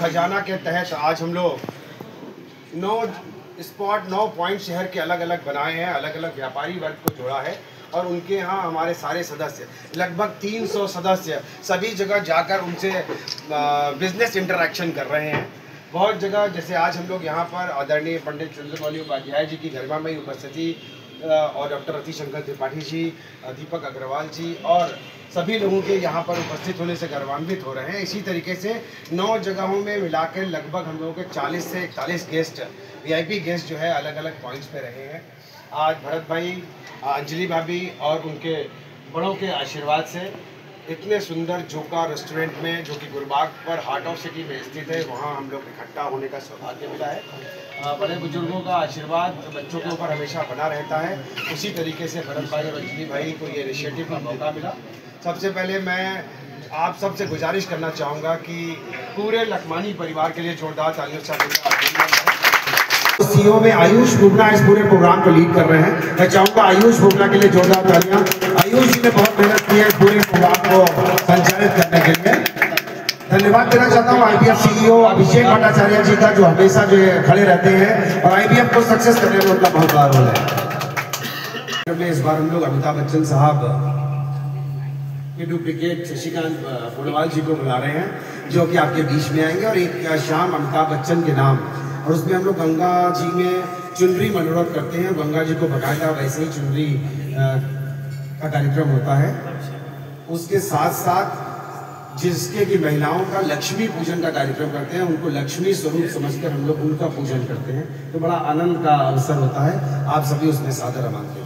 खजाना के तहत आज हम लोग 9 पॉइंट शहर के अलग अलग बनाए हैं, अलग अलग व्यापारी वर्ग को जोड़ा है और उनके यहाँ हमारे सारे सदस्य लगभग 300 सदस्य सभी जगह जाकर उनसे बिजनेस इंटरेक्शन कर रहे हैं। बहुत जगह जैसे आज हम लोग यहाँ पर आदरणीय पंडित चंद्रमौली उपाध्याय जी की गरिमामयी उपस्थिति और डॉक्टर रतिशंकर त्रिपाठी जी, दीपक अग्रवाल जी और सभी लोगों के यहाँ पर उपस्थित होने से गौरवान्वित हो रहे हैं। इसी तरीके से 9 जगहों में मिलाकर लगभग हम लोगों के 40 से 41 गेस्ट VIP गेस्ट जो है अलग अलग पॉइंट्स पे रहे हैं। आज भरत भाई, अंजलि भाभी और उनके बड़ों के आशीर्वाद से इतने सुंदर जोका रेस्टोरेंट में, जो कि गुलबाग पर हार्ट ऑफ सिटी में स्थित है, वहाँ हम लोग इकट्ठा होने का सौभाग्य मिला है। बड़े बुजुर्गों का आशीर्वाद बच्चों के ऊपर हमेशा बना रहता है। उसी तरीके से भरत भाई और अंजलि भाई को ये इनिशिएटिव का मौका मिला। सबसे पहले मैं आप सबसे गुजारिश करना चाहूँगा कि पूरे लखमानी परिवार के लिए जोरदार तालियों से CEO में आयुष बुबना इस पूरे प्रोग्राम को लीड कर रहे हैं। मैं चाहूँगा आयुष बुबना के लिए जोरदार तालियां। आयुष जी ने बहुत मेहनत की है इस पूरे प्रोग्राम को संचालित करने के लिए। धन्यवाद देना चाहता हूँ IBF CEO अभिषेक भट्टाचार्य जी का, जो हमेशा जो खड़े रहते हैं और IBF को सक्सेस करने में उनका बहुत बड़ा रोल है। इस बार हम लोग अमिताभ बच्चन साहब के डुप्लीकेट शशिकांत पुरवाल जी को बुला रहे हैं, जो कि आपके बीच में आएंगे और एक शाम अमिताभ बच्चन के नाम, और उसमें हम लोग गंगा जी में चुनरी मनोरथ करते हैं। गंगा जी को बकायदा वैसे ही चुनरी का कार्यक्रम होता है। उसके साथ साथ जिसके की महिलाओं का लक्ष्मी पूजन का कार्यक्रम करते हैं, उनको लक्ष्मी स्वरूप समझकर हम लोग उनका पूजन करते हैं, तो बड़ा आनंद का अवसर होता है। आप सभी उसमें सादर आमंत्रित।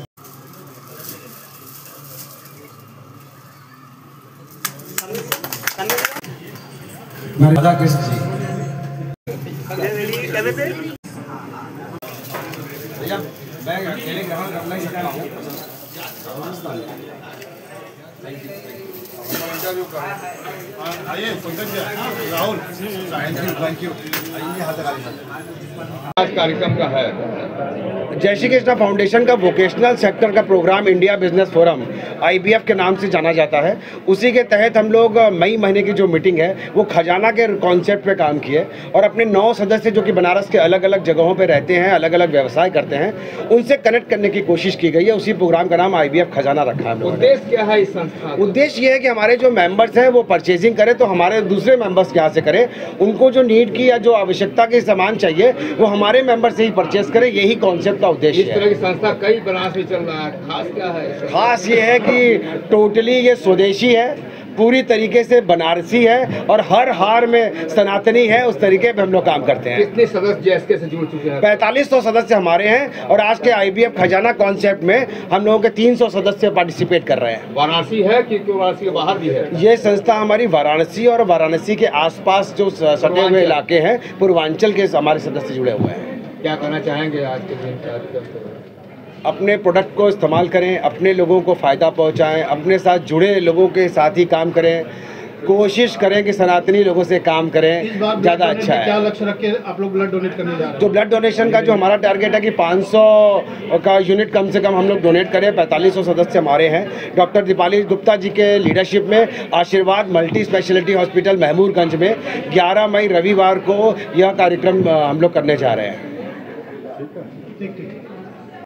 राधा कृष्ण जी भैया, मैं अकेले ग्रहण करना ही सकता हूँ। Rahul, thank you. आज कार्यक्रम का है जय श्री कृष्णा फाउंडेशन का वोकेशनल सेक्टर का programme India business forum IBF के नाम से जाना जाता है। उसी के तहत हम लोग मई महीने की जो मीटिंग है वो खजाना के कॉन्सेप्ट पे काम किए और अपने 9 सदस्य जो कि बनारस के अलग अलग जगहों पे रहते हैं, अलग अलग व्यवसाय करते हैं, उनसे कनेक्ट करने की कोशिश की गई है। उसी प्रोग्राम का नाम IBF खजाना रखा है। उद्देश्य क्या है इस संस्था? उद्देश्य ये है कि हमारे जो मेंबर्स हैं वो परचेजिंग करें तो हमारे दूसरे मेंबर्स यहाँ से करें, उनको जो नीड की या जो आवश्यकता के सामान चाहिए वो हमारे मेंबर से ही परचेज करें। यही कॉन्सेप्ट का उद्देश्य है। इस तरह की संस्था कई बनारस में चल रहा है, खास क्या है? खास ये है कि टोटली ये स्वदेशी है, पूरी तरीके से बनारसी है और हर हार में सनातनी है। उस तरीके पे हम लोग काम करते हैं। कितने सदस्य JSK से जुड़ चुके हैं? 4500 सदस्य हमारे हैं और आज के IBF खजाना कॉन्सेप्ट में हम लोगों के 300 सदस्य पार्टिसिपेट कर रहे हैं। वाराणसी है कि वाराणसी के बाहर भी है? ये संस्था हमारी वाराणसी और वाराणसी के आसपास जो सटे हुए इलाके हैं, पूर्वांचल के हमारे सदस्य जुड़े हुए हैं। क्या कहना चाहेंगे आज के दिन कार्यक्रम? अपने प्रोडक्ट को इस्तेमाल करें, अपने लोगों को फ़ायदा पहुंचाएं, अपने साथ जुड़े लोगों के साथ ही काम करें, कोशिश करें कि सनातनी लोगों से काम करें, ज़्यादा अच्छा है। क्या लक्ष्य रख के आप लोग ब्लड डोनेट करने जा रहे हैं? तो ब्लड डोनेशन का जो हमारा टारगेट है कि 500 का यूनिट कम से कम हम लोग डोनेट करें। 4500 सदस्य हमारे हैं। डॉक्टर दीपाली गुप्ता जी के लीडरशिप में आशीर्वाद मल्टी स्पेशलिटी हॉस्पिटल महमूदगंज में 11 मई रविवार को यह कार्यक्रम हम लोग करने जा रहे हैं। ठीक।